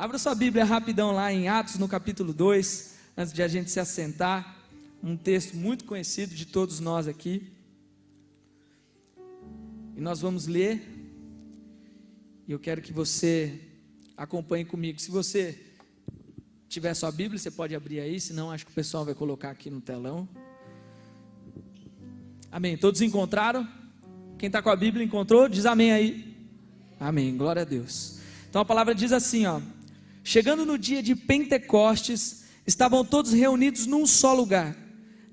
Abra sua Bíblia rapidão lá em Atos, no capítulo 2, antes de a gente se assentar. Um texto muito conhecido de todos nós aqui. E nós vamos ler. E eu quero que você acompanhe comigo. Se você tiver sua Bíblia, você pode abrir aí. Senão, acho que o pessoal vai colocar aqui no telão. Amém. Todos encontraram? Quem está com a Bíblia encontrou? Diz amém aí. Amém. Glória a Deus. Então a palavra diz assim, ó: chegando no dia de Pentecostes, estavam todos reunidos num só lugar.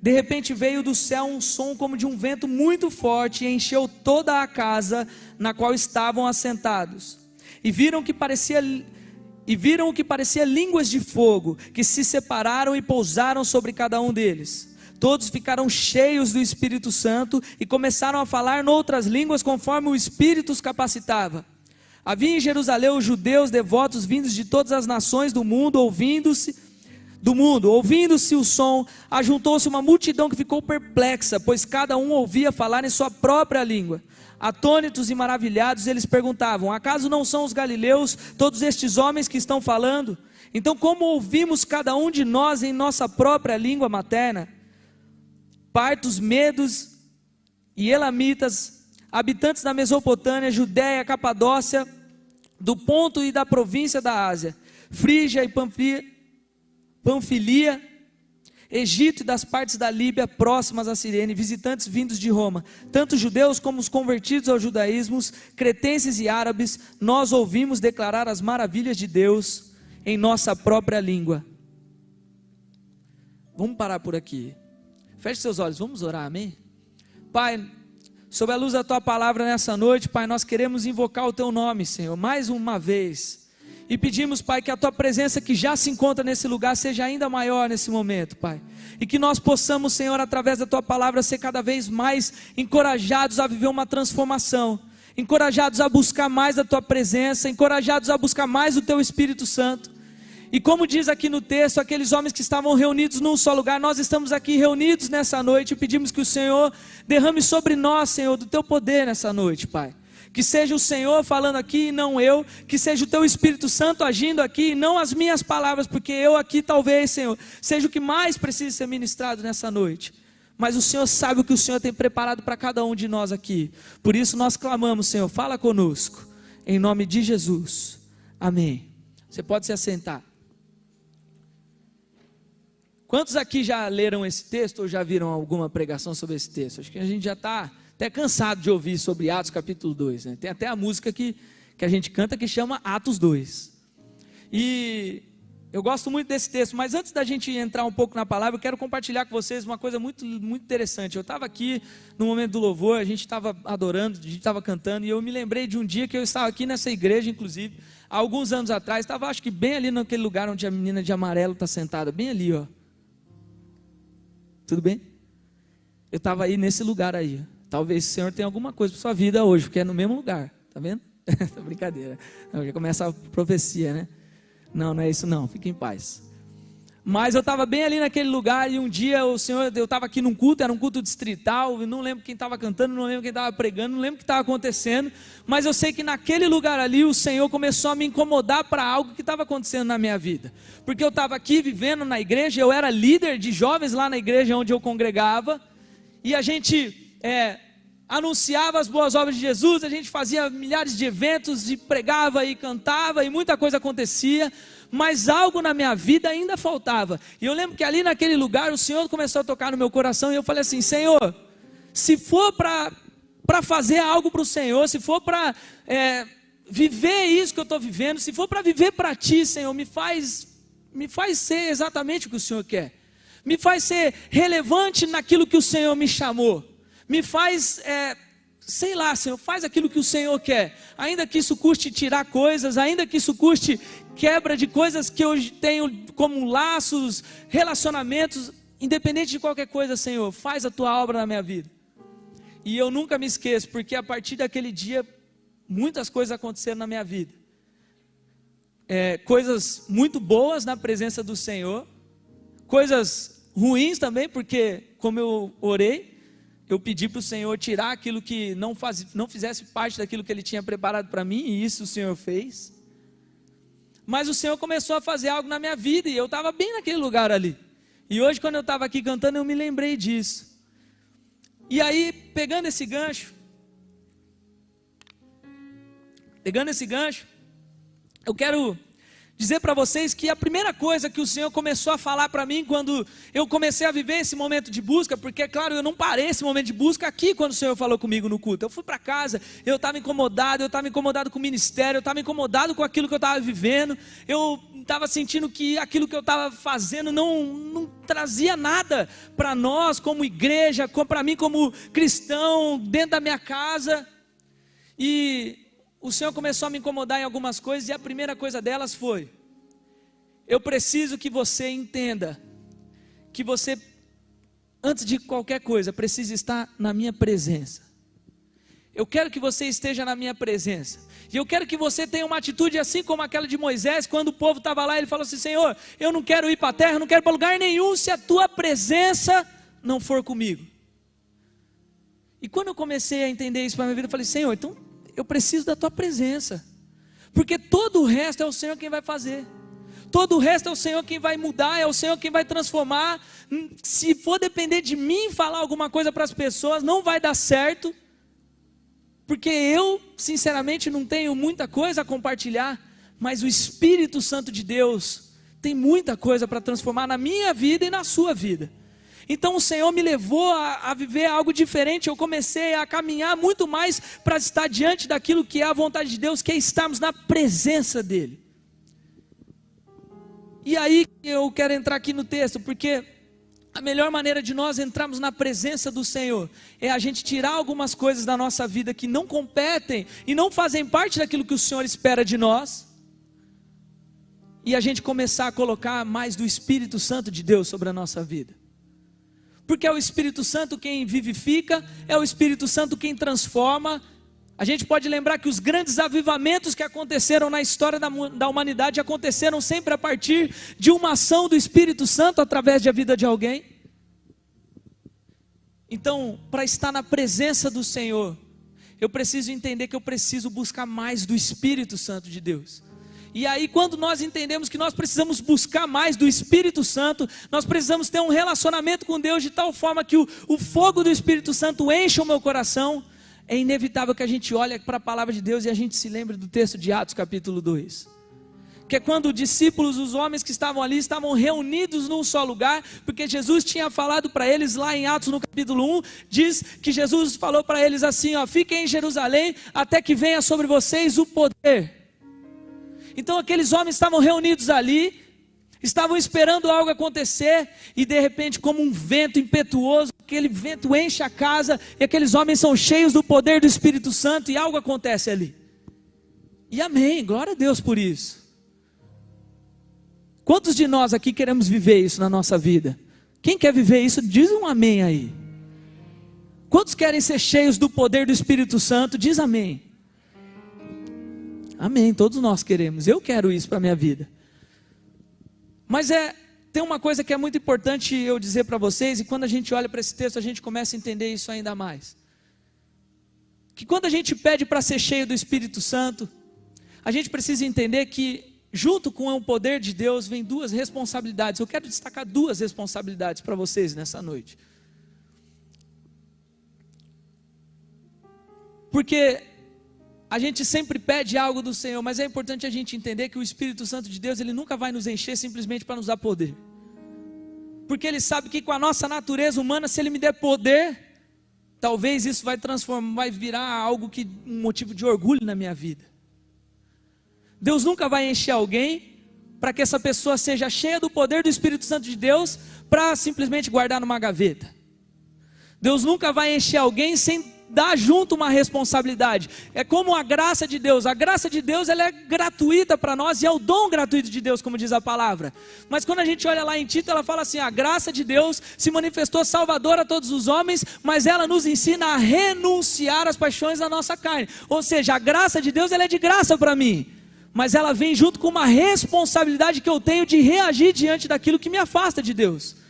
De repente veio do céu um som como de um vento muito forte e encheu toda a casa na qual estavam assentados. E viram o que parecia línguas de fogo, que se separaram e pousaram sobre cada um deles. Todos ficaram cheios do Espírito Santo e começaram a falar noutras línguas conforme o Espírito os capacitava. Havia em Jerusalém os judeus devotos vindos de todas as nações do mundo, ouvindo-se o som, ajuntou-se uma multidão que ficou perplexa, pois cada um ouvia falar em sua própria língua. Atônitos e maravilhados, eles perguntavam: acaso não são os galileus todos estes homens que estão falando? Então como ouvimos cada um de nós em nossa própria língua materna? Partos, medos e elamitas, habitantes da Mesopotâmia, Judéia, Capadócia, do Ponto e da província da Ásia, Frígia e Panfilia, Egito e das partes da Líbia próximas a Cirene, visitantes vindos de Roma, tanto judeus como os convertidos ao judaísmo, cretenses e árabes, nós ouvimos declarar as maravilhas de Deus em nossa própria língua. Vamos parar por aqui. Feche seus olhos, vamos orar, amém? Pai, sob a luz da Tua palavra nessa noite, Pai, nós queremos invocar o Teu nome, Senhor, mais uma vez. E pedimos, Pai, que a Tua presença que já se encontra nesse lugar seja ainda maior nesse momento, Pai. E que nós possamos, Senhor, através da Tua palavra, ser cada vez mais encorajados a viver uma transformação. Encorajados a buscar mais a Tua presença, encorajados a buscar mais o Teu Espírito Santo. E como diz aqui no texto, aqueles homens que estavam reunidos num só lugar, nós estamos aqui reunidos nessa noite e pedimos que o Senhor derrame sobre nós, Senhor, do Teu poder nessa noite, Pai. Que seja o Senhor falando aqui e não eu, que seja o Teu Espírito Santo agindo aqui e não as minhas palavras, porque eu aqui talvez, Senhor, seja o que mais precisa ser ministrado nessa noite. Mas o Senhor sabe o que o Senhor tem preparado para cada um de nós aqui. Por isso nós clamamos, Senhor, fala conosco, em nome de Jesus, amém. Você pode se assentar. Quantos aqui já leram esse texto ou já viram alguma pregação sobre esse texto? Acho que a gente já está até cansado de ouvir sobre Atos capítulo 2, né? Tem até a música que a gente canta que chama Atos 2. E eu gosto muito desse texto, mas antes da gente entrar um pouco na palavra, eu quero compartilhar com vocês uma coisa muito, muito interessante. Eu estava aqui no momento do louvor, a gente estava adorando, a gente estava cantando, e eu me lembrei de um dia que eu estava aqui nessa igreja, inclusive, há alguns anos atrás, estava acho que bem ali naquele lugar onde a menina de amarelo está sentada, bem ali, ó. Tudo bem? Eu estava aí nesse lugar aí. Talvez o Senhor tenha alguma coisa para sua vida hoje, porque é no mesmo lugar. Tá vendo? Essa brincadeira. Não, já começa a profecia, né? Não, não é isso não. Fique em paz. Mas eu estava bem ali naquele lugar e um dia o Senhor, eu estava aqui num culto, era um culto distrital, eu não lembro quem estava cantando, não lembro quem estava pregando, não lembro o que estava acontecendo, mas eu sei que naquele lugar ali o Senhor começou a me incomodar para algo que estava acontecendo na minha vida, porque eu estava aqui vivendo na igreja, eu era líder de jovens lá na igreja onde eu congregava, e a gente anunciava as boas obras de Jesus, a gente fazia milhares de eventos, e pregava e cantava, e muita coisa acontecia, mas algo na minha vida ainda faltava. E eu lembro que ali naquele lugar o Senhor começou a tocar no meu coração, e eu falei assim: Senhor, se for para fazer algo para o Senhor, se for para viver isso que eu estou vivendo, se for para viver para Ti, Senhor, me faz ser exatamente o que o Senhor quer, me faz ser relevante naquilo que o Senhor me chamou, me faz, sei lá, Senhor, faz aquilo que o Senhor quer, ainda que isso custe tirar coisas, ainda que isso custe quebra de coisas que eu tenho como laços, relacionamentos, independente de qualquer coisa, Senhor, faz a Tua obra na minha vida. E eu nunca me esqueço, porque a partir daquele dia, muitas coisas aconteceram na minha vida, coisas muito boas na presença do Senhor, coisas ruins também, porque como eu orei, eu pedi para o Senhor tirar aquilo que não fizesse parte daquilo que Ele tinha preparado para mim, e isso o Senhor fez. Mas o Senhor começou a fazer algo na minha vida e eu estava bem naquele lugar ali. E hoje, quando eu estava aqui cantando, eu me lembrei disso. E aí, pegando esse gancho, eu quero dizer para vocês que a primeira coisa que o Senhor começou a falar para mim quando eu comecei a viver esse momento de busca, porque, claro, eu não parei esse momento de busca aqui quando o Senhor falou comigo no culto. Eu fui para casa, eu estava incomodado com o ministério, eu estava incomodado com aquilo que eu estava vivendo, eu estava sentindo que aquilo que eu estava fazendo não trazia nada para nós como igreja, para mim como cristão, dentro da minha casa. E o Senhor começou a me incomodar em algumas coisas, e a primeira coisa delas foi: eu preciso que você entenda que você, antes de qualquer coisa, precisa estar na minha presença. Eu quero que você esteja na minha presença, e eu quero que você tenha uma atitude assim como aquela de Moisés, quando o povo estava lá, ele falou assim: Senhor, eu não quero ir para a terra, não quero ir para lugar nenhum, se a tua presença não for comigo. E quando eu comecei a entender isso para a minha vida, eu falei: Senhor, então eu preciso da tua presença, porque todo o resto é o Senhor quem vai fazer, todo o resto é o Senhor quem vai mudar, é o Senhor quem vai transformar. Se for depender de mim falar alguma coisa para as pessoas, não vai dar certo, porque eu sinceramente não tenho muita coisa a compartilhar, mas o Espírito Santo de Deus tem muita coisa para transformar na minha vida e na sua vida. Então o Senhor me levou a viver algo diferente. Eu comecei a caminhar muito mais para estar diante daquilo que é a vontade de Deus, que é estarmos na presença dEle. E aí eu quero entrar aqui no texto, porque a melhor maneira de nós entrarmos na presença do Senhor é a gente tirar algumas coisas da nossa vida que não competem e não fazem parte daquilo que o Senhor espera de nós, e a gente começar a colocar mais do Espírito Santo de Deus sobre a nossa vida. Porque é o Espírito Santo quem vivifica, é o Espírito Santo quem transforma. A gente pode lembrar que os grandes avivamentos que aconteceram na história da humanidade aconteceram sempre a partir de uma ação do Espírito Santo através da vida de alguém. Então, para estar na presença do Senhor, eu preciso entender que eu preciso buscar mais do Espírito Santo de Deus. E aí, quando nós entendemos que nós precisamos buscar mais do Espírito Santo, nós precisamos ter um relacionamento com Deus de tal forma que o fogo do Espírito Santo encha o meu coração, é inevitável que a gente olhe para a palavra de Deus e a gente se lembre do texto de Atos capítulo 2. Que é quando os discípulos, os homens que estavam ali, estavam reunidos num só lugar, porque Jesus tinha falado para eles lá em Atos no capítulo 1, diz que Jesus falou para eles assim: fiquem em Jerusalém até que venha sobre vocês o poder. Então aqueles homens estavam reunidos ali, estavam esperando algo acontecer, e de repente, como um vento impetuoso, aquele vento enche a casa, e aqueles homens são cheios do poder do Espírito Santo, e algo acontece ali. E amém, glória a Deus por isso. Quantos de nós aqui queremos viver isso na nossa vida? Quem quer viver isso, diz um amém aí. Quantos querem ser cheios do poder do Espírito Santo? Diz amém. Amém, todos nós queremos, eu quero isso para a minha vida. Mas tem uma coisa que é muito importante eu dizer para vocês, e quando a gente olha para esse texto, a gente começa a entender isso ainda mais. Que quando a gente pede para ser cheio do Espírito Santo, a gente precisa entender que junto com o poder de Deus vem duas responsabilidades. Eu quero destacar duas responsabilidades para vocês nessa noite. Porque a gente sempre pede algo do Senhor, mas é importante a gente entender que o Espírito Santo de Deus, ele nunca vai nos encher simplesmente para nos dar poder. Porque ele sabe que com a nossa natureza humana, se ele me der poder, talvez isso vai virar algo um motivo de orgulho na minha vida. Deus nunca vai encher alguém para que essa pessoa seja cheia do poder do Espírito Santo de Deus para simplesmente guardar numa gaveta. Deus nunca vai encher alguém sem dar junto uma responsabilidade. É como a graça de Deus. A graça de Deus, ela é gratuita para nós, e é o dom gratuito de Deus, como diz a palavra. Mas quando a gente olha lá em Tito, ela fala assim: a graça de Deus se manifestou salvadora a todos os homens, mas ela nos ensina a renunciar às paixões da nossa carne. Ou seja, a graça de Deus, ela é de graça para mim, mas ela vem junto com uma responsabilidade que eu tenho de reagir diante daquilo que me afasta de Deus.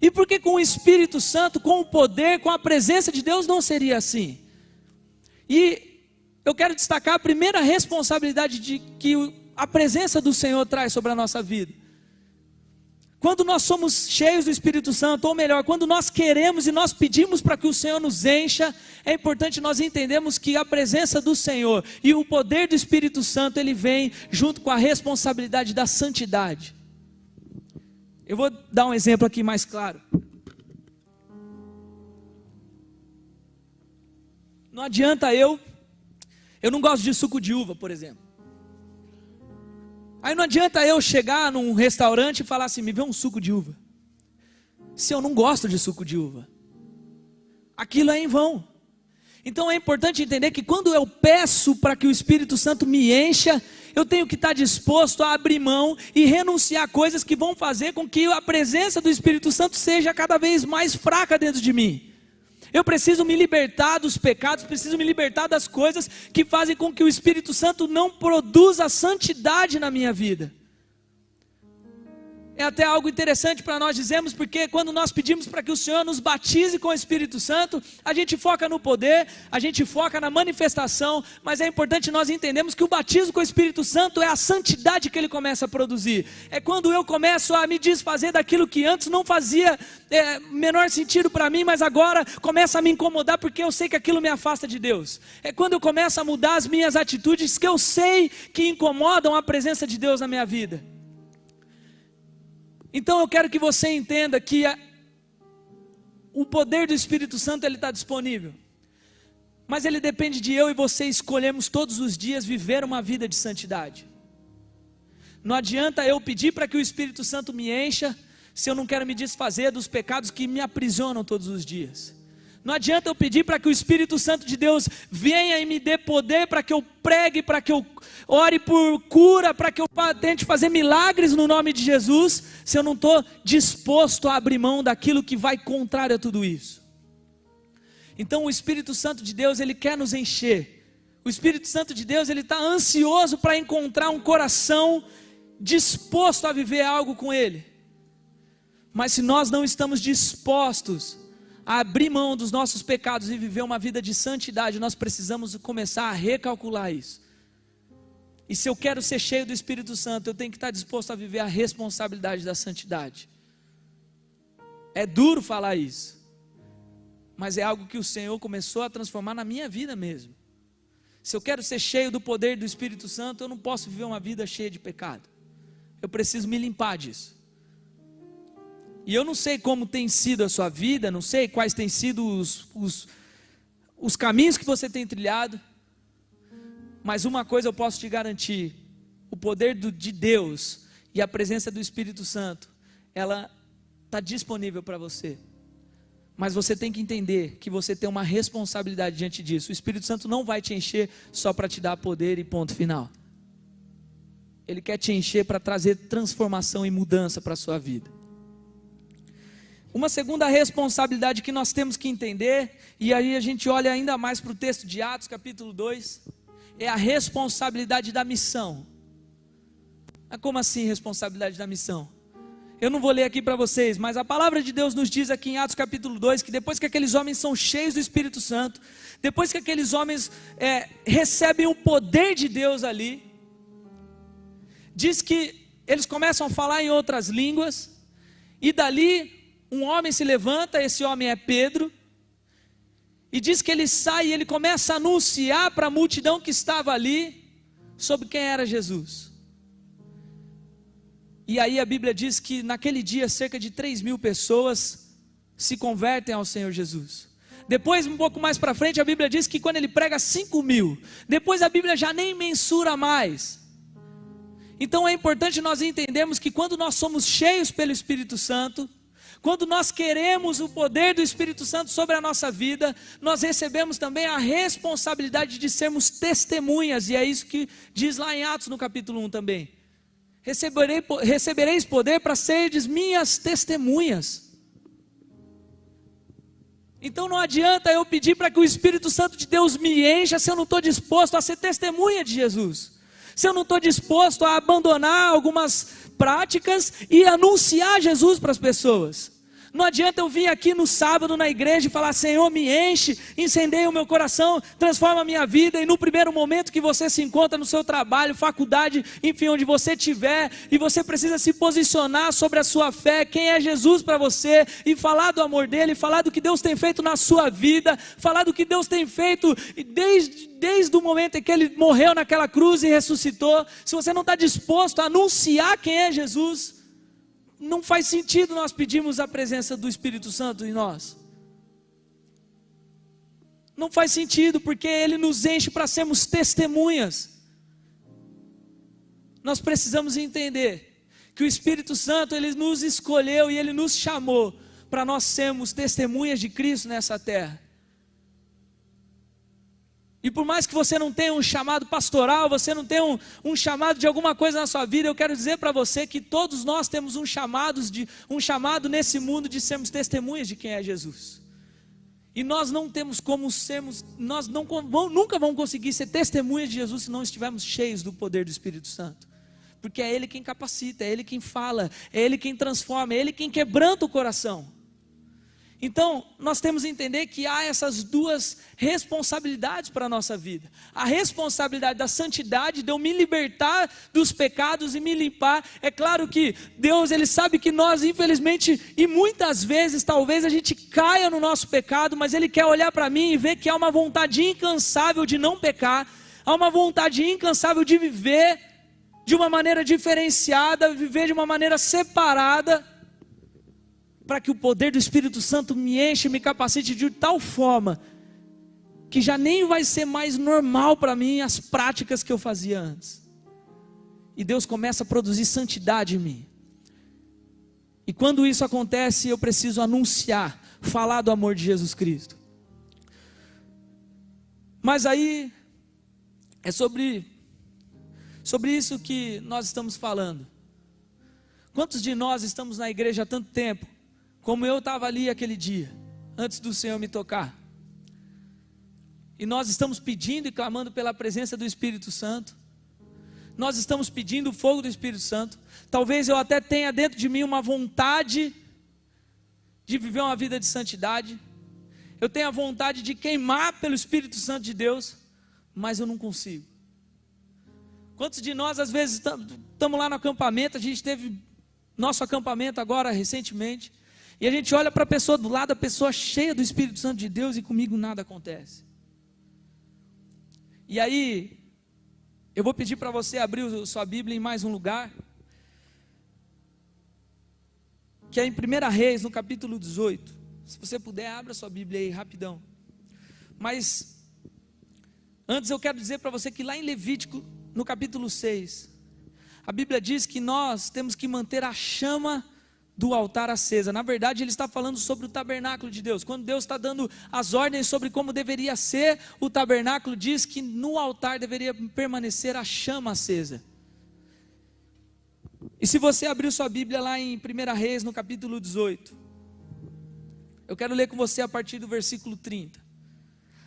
E por que com o Espírito Santo, com o poder, com a presença de Deus não seria assim? E eu quero destacar a primeira responsabilidade que a presença do Senhor traz sobre a nossa vida. Quando nós somos cheios do Espírito Santo, ou melhor, quando nós queremos e nós pedimos para que o Senhor nos encha, é importante nós entendermos que a presença do Senhor e o poder do Espírito Santo, ele vem junto com a responsabilidade da santidade. Eu vou dar um exemplo aqui mais claro. Não adianta eu não gosto de suco de uva, por exemplo. Aí não adianta eu chegar num restaurante e falar assim, me vê um suco de uva. Se eu não gosto de suco de uva, aquilo é em vão. Então é importante entender que quando eu peço para que o Espírito Santo me encha, eu tenho que estar disposto a abrir mão e renunciar a coisas que vão fazer com que a presença do Espírito Santo seja cada vez mais fraca dentro de mim. Eu preciso me libertar dos pecados, preciso me libertar das coisas que fazem com que o Espírito Santo não produza santidade na minha vida. É até algo interessante para nós dizermos, porque quando nós pedimos para que o Senhor nos batize com o Espírito Santo, a gente foca no poder, a gente foca na manifestação, mas é importante nós entendermos que o batismo com o Espírito Santo é a santidade que ele começa a produzir. É quando eu começo a me desfazer daquilo que antes não fazia menor sentido para mim, mas agora começa a me incomodar porque eu sei que aquilo me afasta de Deus. É quando eu começo a mudar as minhas atitudes que eu sei que incomodam a presença de Deus na minha vida. Então eu quero que você entenda que o poder do Espírito Santo ele está disponível, mas ele depende de eu e você escolhermos todos os dias viver uma vida de santidade. Não adianta eu pedir para que o Espírito Santo me encha, se eu não quero me desfazer dos pecados que me aprisionam todos os dias. Não adianta eu pedir para que o Espírito Santo de Deus venha e me dê poder para que eu pregue, para que eu ore por cura, para que eu tente fazer milagres no nome de Jesus, se eu não estou disposto a abrir mão daquilo que vai contrário a tudo isso. Então o Espírito Santo de Deus, ele quer nos encher. O Espírito Santo de Deus, ele está ansioso para encontrar um coração disposto a viver algo com ele. Mas se nós não estamos dispostos a abrir mão dos nossos pecados e viver uma vida de santidade, nós precisamos começar a recalcular isso. E se eu quero ser cheio do Espírito Santo, eu tenho que estar disposto a viver a responsabilidade da santidade. É duro falar isso, mas é algo que o Senhor começou a transformar na minha vida mesmo. Se eu quero ser cheio do poder do Espírito Santo, eu não posso viver uma vida cheia de pecado. Eu preciso me limpar disso. E eu não sei como tem sido a sua vida, não sei quais têm sido os caminhos que você tem trilhado, mas uma coisa eu posso te garantir: o poder de Deus e a presença do Espírito Santo, ela está disponível para você. Mas você tem que entender que você tem uma responsabilidade diante disso. O Espírito Santo não vai te encher só para te dar poder e ponto final. Ele quer te encher para trazer transformação e mudança para a sua vida. Uma segunda responsabilidade que nós temos que entender, e aí a gente olha ainda mais para o texto de Atos capítulo 2, é a responsabilidade da missão. Como assim responsabilidade da missão? Eu não vou ler aqui para vocês, mas a palavra de Deus nos diz aqui em Atos capítulo 2, que depois que aqueles homens são cheios do Espírito Santo, depois que aqueles homens recebem o poder de Deus ali, diz que eles começam a falar em outras línguas, e dali um homem se levanta, esse homem é Pedro, e diz que ele sai e ele começa a anunciar para a multidão que estava ali, sobre quem era Jesus. E aí a Bíblia diz que naquele dia cerca de 3.000 pessoas se convertem ao Senhor Jesus. Depois, um pouco mais para frente, a Bíblia diz que quando ele prega 5.000, depois a Bíblia já nem mensura mais. Então é importante nós entendermos que quando nós somos cheios pelo Espírito Santo, quando nós queremos o poder do Espírito Santo sobre a nossa vida, nós recebemos também a responsabilidade de sermos testemunhas, e é isso que diz lá em Atos no capítulo 1 também. Recebereis poder para serdes minhas testemunhas. Então não adianta eu pedir para que o Espírito Santo de Deus me encha se eu não estou disposto a ser testemunha de Jesus. Se eu não estou disposto a abandonar algumas práticas e anunciar Jesus para as pessoas. Não adianta eu vir aqui no sábado na igreja e falar: Senhor, me enche, incendeia o meu coração, transforma a minha vida. E no primeiro momento que você se encontra no seu trabalho, faculdade, enfim, onde você estiver, e você precisa se posicionar sobre a sua fé, quem é Jesus para você, e falar do amor dele, falar do que Deus tem feito na sua vida, falar do que Deus tem feito desde o momento em que ele morreu naquela cruz e ressuscitou. Se você não está disposto a anunciar quem é Jesus, não faz sentido nós pedirmos a presença do Espírito Santo em nós. Não faz sentido, porque Ele nos enche para sermos testemunhas. Nós precisamos entender que o Espírito Santo, Ele nos escolheu e Ele nos chamou para nós sermos testemunhas de Cristo nessa terra. E por mais que você não tenha um chamado pastoral, você não tenha um chamado de alguma coisa na sua vida, eu quero dizer para você que todos nós temos um chamado nesse mundo de sermos testemunhas de quem é Jesus. E nós não temos como sermos, nunca vamos conseguir ser testemunhas de Jesus se não estivermos cheios do poder do Espírito Santo. Porque é Ele quem capacita, é Ele quem fala, é Ele quem transforma, é Ele quem quebranta o coração. Então, nós temos que entender que há essas duas responsabilidades para a nossa vida. A responsabilidade da santidade, de eu me libertar dos pecados e me limpar. É claro que Deus, Ele sabe que nós, infelizmente, e muitas vezes, talvez a gente caia no nosso pecado, mas Ele quer olhar para mim e ver que há uma vontade incansável de não pecar, há uma vontade incansável de viver de uma maneira diferenciada, viver de uma maneira separada, para que o poder do Espírito Santo me enche, me capacite de tal forma, que já nem vai ser mais normal para mim as práticas que eu fazia antes. E Deus começa a produzir santidade em mim. E quando isso acontece, eu preciso anunciar, falar do amor de Jesus Cristo. Mas aí, é sobre isso que nós estamos falando. Quantos de nós estamos na igreja há tanto tempo, como eu estava ali aquele dia, antes do Senhor me tocar, e nós estamos pedindo e clamando pela presença do Espírito Santo, nós estamos pedindo o fogo do Espírito Santo. Talvez eu até tenha dentro de mim uma vontade de viver uma vida de santidade, eu tenho a vontade de queimar pelo Espírito Santo de Deus, mas eu não consigo. Quantos de nós às vezes estamos lá no acampamento, a gente teve nosso acampamento agora recentemente, e a gente olha para a pessoa do lado, a pessoa cheia do Espírito Santo de Deus, e comigo nada acontece. E aí, eu vou pedir para você abrir sua Bíblia em mais um lugar, que é em 1 Reis, no capítulo 18. Se você puder, abra sua Bíblia aí, rapidão. Mas, antes eu quero dizer para você que lá em Levítico, no capítulo 6, a Bíblia diz que nós temos que manter a chama do altar acesa. Na verdade, ele está falando sobre o tabernáculo de Deus. Quando Deus está dando as ordens sobre como deveria ser o tabernáculo, diz que no altar deveria permanecer a chama acesa. E se você abrir sua Bíblia lá em 1 Reis, no capítulo 18, eu quero ler com você a partir do versículo 30.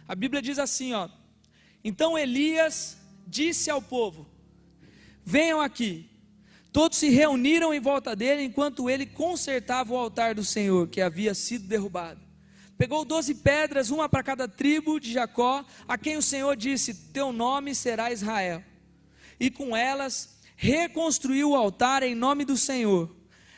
A Bíblia diz assim, ó: Então Elias disse ao povo: venham aqui. Todos se reuniram em volta dele, enquanto ele consertava o altar do Senhor, que havia sido derrubado. Pegou 12 pedras, uma para cada tribo de Jacó, a quem o Senhor disse: teu nome será Israel. E com elas reconstruiu o altar em nome do Senhor.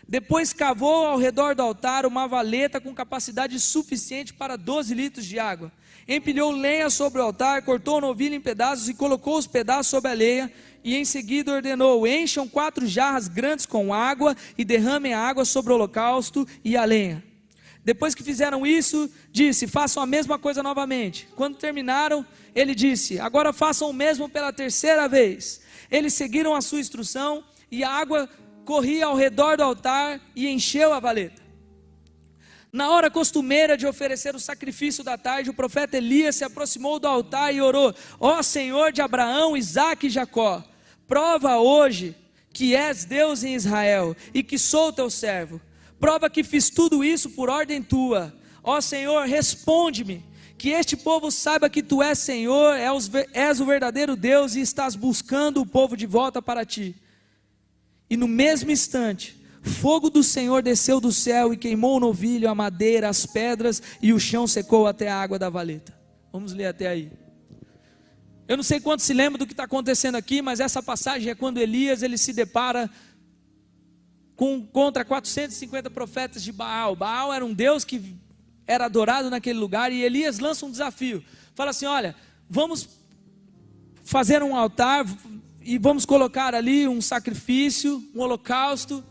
Depois cavou ao redor do altar uma valeta com capacidade suficiente para 12 litros de água. Empilhou lenha sobre o altar, cortou o novilho em pedaços e colocou os pedaços sobre a lenha. E em seguida ordenou: encham 4 jarras grandes com água e derramem a água sobre o holocausto e a lenha. Depois que fizeram isso, disse: façam a mesma coisa novamente. Quando terminaram, ele disse: agora façam o mesmo pela terceira vez. Eles seguiram a sua instrução e a água corria ao redor do altar e encheu a valeta. Na hora costumeira de oferecer o sacrifício da tarde, o profeta Elias se aproximou do altar e orou: ó Senhor de Abraão, Isaque e Jacó, prova hoje que és Deus em Israel e que sou teu servo. Prova que fiz tudo isso por ordem tua. Ó Senhor, responde-me, que este povo saiba que tu és Senhor, és o verdadeiro Deus e estás buscando o povo de volta para ti. E no mesmo instante, fogo do Senhor desceu do céu e queimou o novilho, a madeira, as pedras, e o chão secou até a água da valeta. Vamos ler até aí. Eu não sei quantos se lembram do que está acontecendo aqui, mas essa passagem é quando Elias ele se depara contra 450 profetas de Baal. Baal era um deus que era adorado naquele lugar, e Elias lança um desafio. Fala assim: olha, vamos fazer um altar e vamos colocar ali um sacrifício, um holocausto,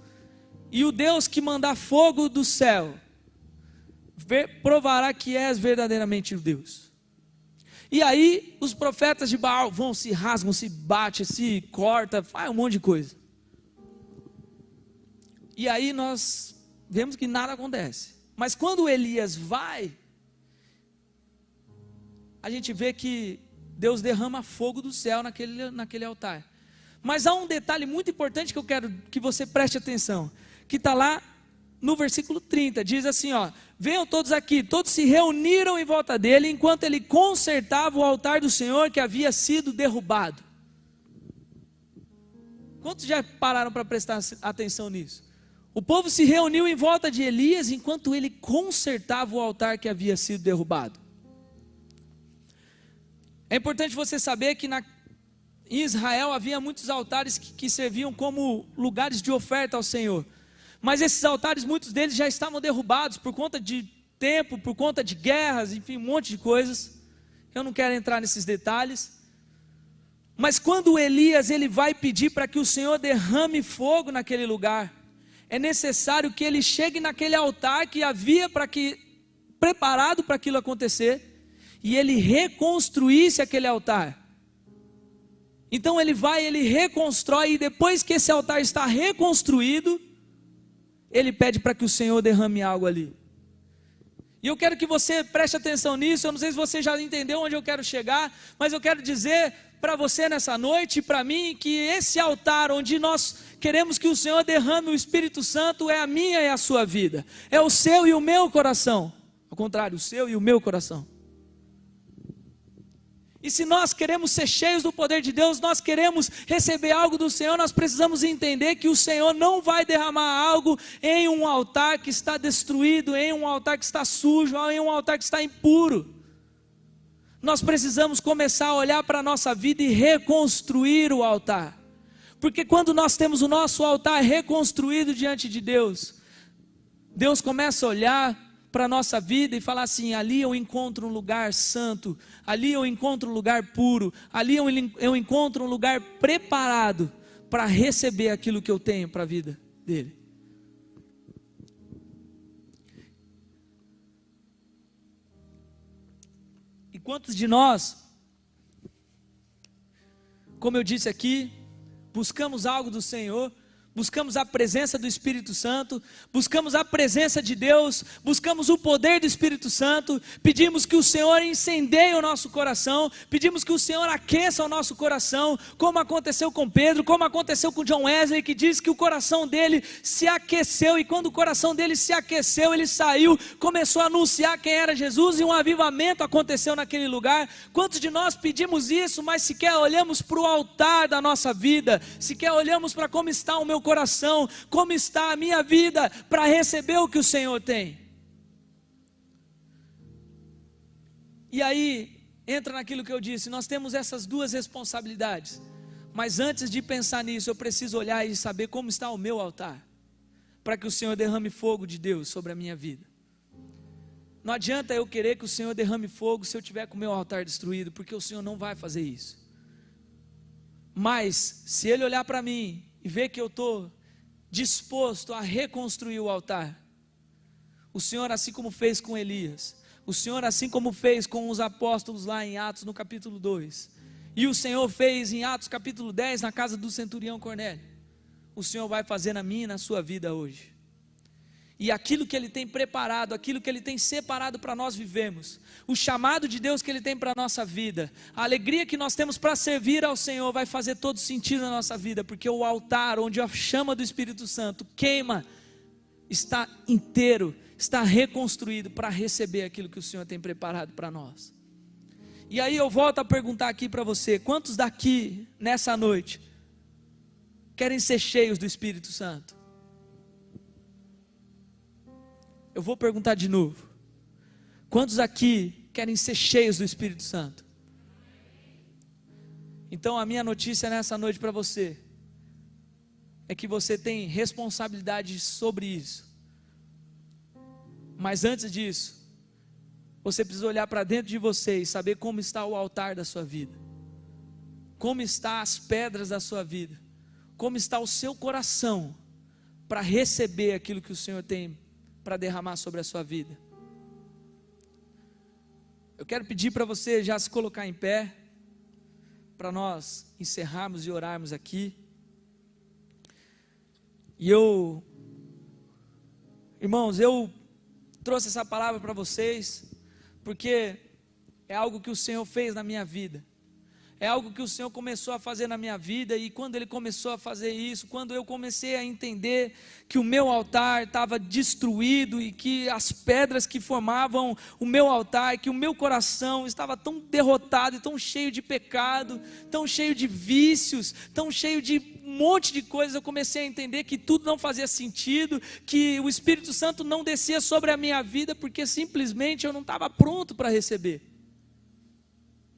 e o Deus que mandar fogo do céu provará que és verdadeiramente o Deus. E aí os profetas de Baal vão, se rasgam, se batem, se cortam, faz um monte de coisa. E aí nós vemos que nada acontece. Mas quando Elias vai, a gente vê que Deus derrama fogo do céu naquele altar. Mas há um detalhe muito importante que eu quero que você preste atenção, que está lá no versículo 30, diz assim: ó, venham todos aqui. Todos se reuniram em volta dele, enquanto ele consertava o altar do Senhor que havia sido derrubado. Quantos já pararam para prestar atenção nisso? O povo se reuniu em volta de Elias, enquanto ele consertava o altar que havia sido derrubado. É importante você saber que em Israel havia muitos altares que serviam como lugares de oferta ao Senhor. Mas esses altares, muitos deles já estavam derrubados por conta de tempo, por conta de guerras, enfim, um monte de coisas. Eu não quero entrar nesses detalhes. Mas quando Elias ele vai pedir para que o Senhor derrame fogo naquele lugar, é necessário que ele chegue naquele altar que havia preparado para aquilo acontecer, e ele reconstruísse aquele altar. Então ele reconstrói, e depois que esse altar está reconstruído, ele pede para que o Senhor derrame algo ali. E eu quero que você preste atenção nisso. Eu não sei se você já entendeu onde eu quero chegar, mas eu quero dizer para você nessa noite, e para mim, que esse altar onde nós queremos que o Senhor derrame o Espírito Santo é a minha e a sua vida, é o seu e o meu coração. Ao contrário, o seu e o meu coração. E se nós queremos ser cheios do poder de Deus, nós queremos receber algo do Senhor, nós precisamos entender que o Senhor não vai derramar algo em um altar que está destruído, em um altar que está sujo, em um altar que está impuro. Nós precisamos começar a olhar para a nossa vida e reconstruir o altar. Porque quando nós temos o nosso altar reconstruído diante de Deus, Deus começa a olhar para a nossa vida e falar assim: ali eu encontro um lugar santo, ali eu encontro um lugar puro, ali eu encontro um lugar preparado para receber aquilo que eu tenho para a vida dele. E quantos de nós, como eu disse aqui, buscamos algo do Senhor, buscamos a presença do Espírito Santo, buscamos a presença de Deus, buscamos o poder do Espírito Santo, pedimos que o Senhor incendeie o nosso coração, pedimos que o Senhor aqueça o nosso coração, como aconteceu com Pedro, como aconteceu com John Wesley, que diz que o coração dele se aqueceu, e quando o coração dele se aqueceu, ele saiu, começou a anunciar quem era Jesus, e um avivamento aconteceu naquele lugar. Quantos de nós pedimos isso, mas sequer olhamos para o altar da nossa vida, sequer olhamos para como está o meu coração, como está a minha vida, para receber o que o Senhor tem? E aí, entra naquilo que eu disse, nós temos essas duas responsabilidades, mas antes de pensar nisso, eu preciso olhar e saber como está o meu altar, para que o Senhor derrame fogo de Deus sobre a minha vida. Não adianta eu querer que o Senhor derrame fogo se eu tiver com o meu altar destruído, porque o Senhor não vai fazer isso. Mas, se Ele olhar para mim e ver que eu estou disposto a reconstruir o altar, o Senhor, assim como fez com Elias, o Senhor, assim como fez com os apóstolos lá em Atos no capítulo 2, e o Senhor fez em Atos capítulo 10 na casa do centurião Cornélio, o Senhor vai fazer na minha e na sua vida hoje. E aquilo que Ele tem preparado, aquilo que Ele tem separado para nós vivermos, o chamado de Deus que Ele tem para a nossa vida, a alegria que nós temos para servir ao Senhor, vai fazer todo sentido na nossa vida, porque o altar onde a chama do Espírito Santo queima, está inteiro, está reconstruído para receber aquilo que o Senhor tem preparado para nós. E aí eu volto a perguntar aqui para você: quantos daqui nessa noite querem ser cheios do Espírito Santo? Eu vou perguntar de novo. Quantos aqui querem ser cheios do Espírito Santo? Então a minha notícia nessa noite para você é que você tem responsabilidade sobre isso. Mas antes disso, você precisa olhar para dentro de você e saber como está o altar da sua vida. Como estão as pedras da sua vida. Como está o seu coração para receber aquilo que o Senhor tem para derramar sobre a sua vida. Eu quero pedir para você já se colocar em pé, para nós encerrarmos e orarmos aqui. E irmãos, eu trouxe essa palavra para vocês, porque é algo que o Senhor fez na minha vida. É algo que o Senhor começou a fazer na minha vida, e quando Ele começou a fazer isso, quando eu comecei a entender que o meu altar estava destruído, e que as pedras que formavam o meu altar, que o meu coração estava tão derrotado, e tão cheio de pecado, tão cheio de vícios, tão cheio de um monte de coisas, eu comecei a entender que tudo não fazia sentido, que o Espírito Santo não descia sobre a minha vida, porque simplesmente eu não estava pronto para receber.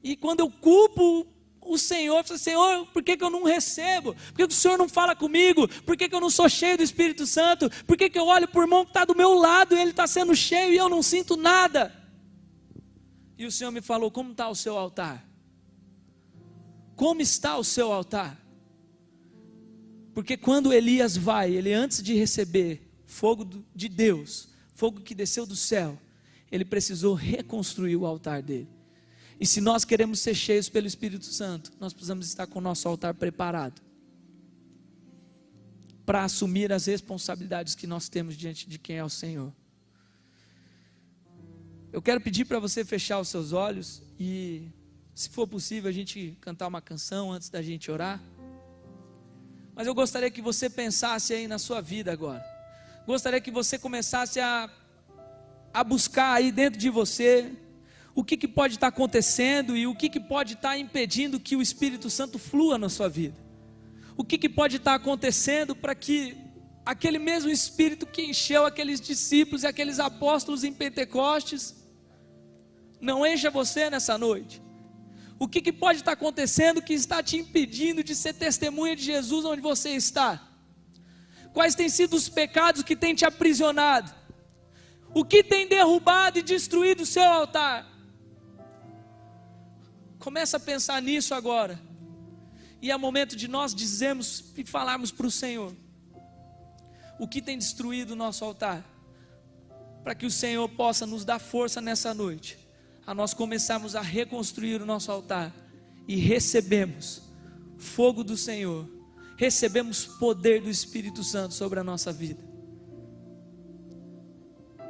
E quando eu culpo o Senhor, eu falo, Senhor, por que eu não recebo? Por que o Senhor não fala comigo? Por que eu não sou cheio do Espírito Santo? Por que eu olho para o irmão que está do meu lado e ele está sendo cheio e eu não sinto nada? E o Senhor me falou, como está o seu altar? Como está o seu altar? Porque quando Elias vai, ele antes de receber fogo de Deus, fogo que desceu do céu, ele precisou reconstruir o altar dele. E se nós queremos ser cheios pelo Espírito Santo, nós precisamos estar com o nosso altar preparado para assumir as responsabilidades que nós temos diante de quem é o Senhor. Eu quero pedir para você fechar os seus olhos e, se for possível, a gente cantar uma canção antes da gente orar. Mas eu gostaria que você pensasse aí na sua vida agora. Gostaria que você começasse a buscar aí dentro de você o que pode estar acontecendo e o que pode estar impedindo que o Espírito Santo flua na sua vida. O que pode estar acontecendo para que aquele mesmo Espírito que encheu aqueles discípulos e aqueles apóstolos em Pentecostes não encha você nessa noite. O que pode estar acontecendo que está te impedindo de ser testemunha de Jesus onde você está? Quais têm sido os pecados que têm te aprisionado? O que tem derrubado e destruído o seu altar? Começa a pensar nisso agora. E é momento de nós dizermos e falarmos para o Senhor o que tem destruído o nosso altar, para que o Senhor possa nos dar força nessa noite, a nós começarmos a reconstruir o nosso altar e recebemos fogo do Senhor, recebemos poder do Espírito Santo sobre a nossa vida.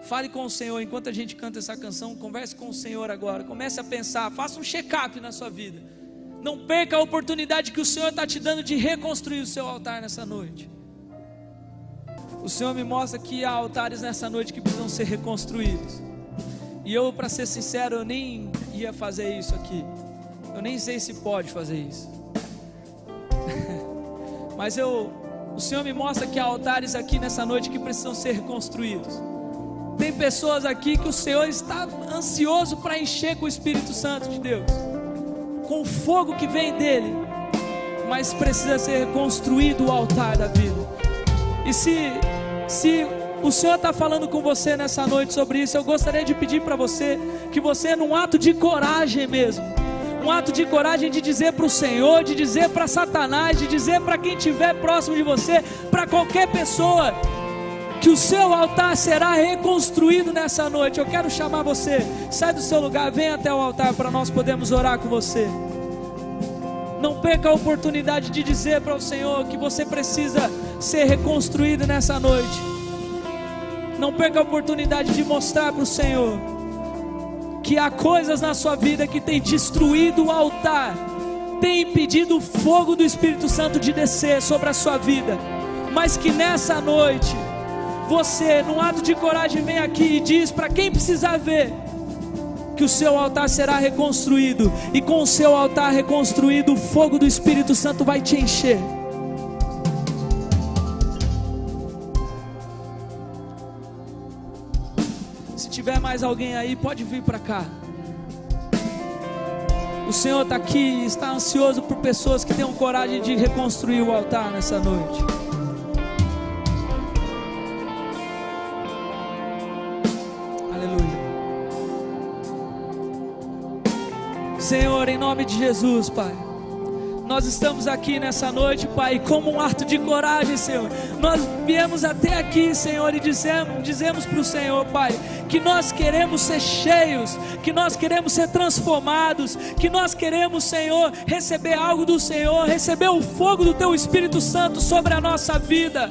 Fale com o Senhor enquanto a gente canta essa canção. Converse com o Senhor agora. Comece a pensar, faça um check-up na sua vida. Não perca a oportunidade que o Senhor está te dando de reconstruir o seu altar nessa noite. O Senhor me mostra que há altares nessa noite que precisam ser reconstruídos. E eu, para ser sincero, eu nem ia fazer isso aqui. Eu nem sei se pode fazer isso. Mas o Senhor me mostra que há altares aqui nessa noite que precisam ser reconstruídos. Tem pessoas aqui que o Senhor está ansioso para encher com o Espírito Santo de Deus, com o fogo que vem dele, mas precisa ser reconstruído o altar da vida. E se o Senhor está falando com você nessa noite sobre isso, eu gostaria de pedir para você, que você, num ato de coragem mesmo, um ato de coragem de dizer para o Senhor, de dizer para Satanás, de dizer para quem estiver próximo de você, para qualquer pessoa, que o seu altar será reconstruído nessa noite. Eu quero chamar você, sai do seu lugar, vem até o altar para nós podermos orar com você. Não perca a oportunidade de dizer para o Senhor que você precisa ser reconstruído nessa noite. Não perca a oportunidade de mostrar para o Senhor que há coisas na sua vida que tem destruído o altar, tem impedido o fogo do Espírito Santo de descer sobre a sua vida, mas que nessa noite você, num ato de coragem, vem aqui e diz para quem precisar ver que o seu altar será reconstruído, e com o seu altar reconstruído, o fogo do Espírito Santo vai te encher. Se tiver mais alguém aí, pode vir para cá. O Senhor está aqui e está ansioso por pessoas que tenham coragem de reconstruir o altar nessa noite. Aleluia. Senhor, em nome de Jesus, Pai, nós estamos aqui nessa noite, Pai, como um ato de coragem, Senhor. Nós viemos até aqui, Senhor, e dizemos para o Senhor, Pai, que nós queremos ser cheios, que nós queremos ser transformados, que nós queremos, Senhor, receber algo do Senhor, receber o fogo do Teu Espírito Santo sobre a nossa vida.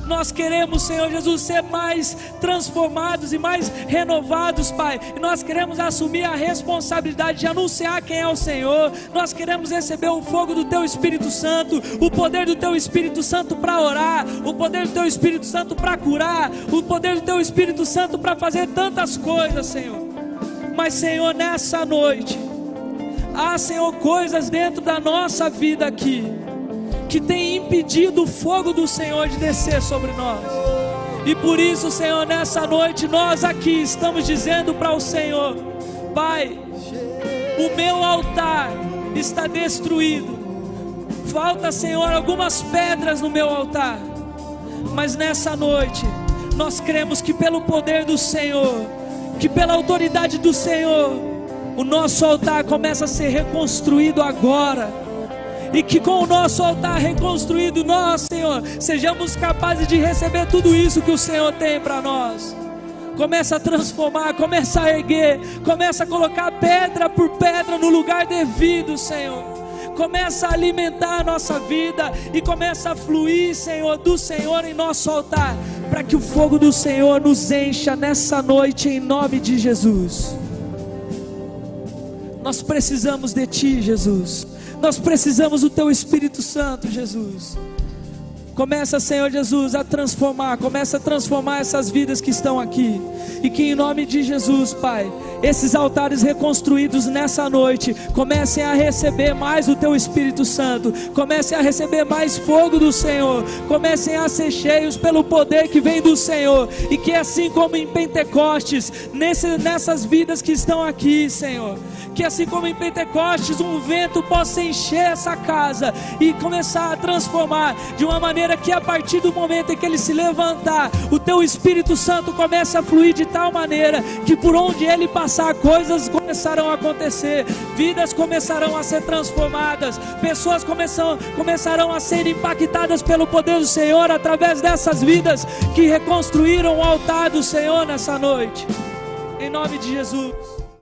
Nós queremos, Senhor Jesus, ser mais transformados e mais renovados, Pai. E nós queremos assumir a responsabilidade de anunciar quem é o Senhor. Nós queremos receber o fogo do Teu Espírito Santo, o poder do Teu Espírito Santo para orar, o poder do Teu Espírito Santo para curar, o poder do Teu Espírito Santo para fazer tantas coisas, Senhor. Mas, Senhor, nessa noite, há, Senhor, coisas dentro da nossa vida aqui que tem impedido o fogo do Senhor de descer sobre nós. E por isso, Senhor, nessa noite nós aqui estamos dizendo para o Senhor: Pai, o meu altar está destruído. Falta, Senhor, algumas pedras no meu altar. Mas nessa noite nós cremos que pelo poder do Senhor, que pela autoridade do Senhor, o nosso altar começa a ser reconstruído agora. E que com o nosso altar reconstruído, nós, Senhor, sejamos capazes de receber tudo isso que o Senhor tem para nós. Começa a transformar, começa a erguer, começa a colocar pedra por pedra no lugar devido, Senhor. Começa a alimentar a nossa vida e começa a fluir, Senhor, do Senhor em nosso altar, para que o fogo do Senhor nos encha nessa noite em nome de Jesus. Nós precisamos de Ti, Jesus. Nós precisamos do Teu Espírito Santo, Jesus. Começa, Senhor Jesus, a transformar. Começa a transformar essas vidas que estão aqui. E que em nome de Jesus, Pai, esses altares reconstruídos nessa noite comecem a receber mais o Teu Espírito Santo. Comecem a receber mais fogo do Senhor. Comecem a ser cheios pelo poder que vem do Senhor. E que assim como em Pentecostes, nessas vidas que estão aqui, Senhor, que assim como em Pentecostes um vento possa encher essa casa e começar a transformar de uma maneira que a partir do momento em que ele se levantar, o Teu Espírito Santo começa a fluir de tal maneira que por onde ele passar, coisas começarão a acontecer, vidas começarão a ser transformadas, pessoas começarão a ser impactadas pelo poder do Senhor através dessas vidas que reconstruíram o altar do Senhor nessa noite, em nome de Jesus.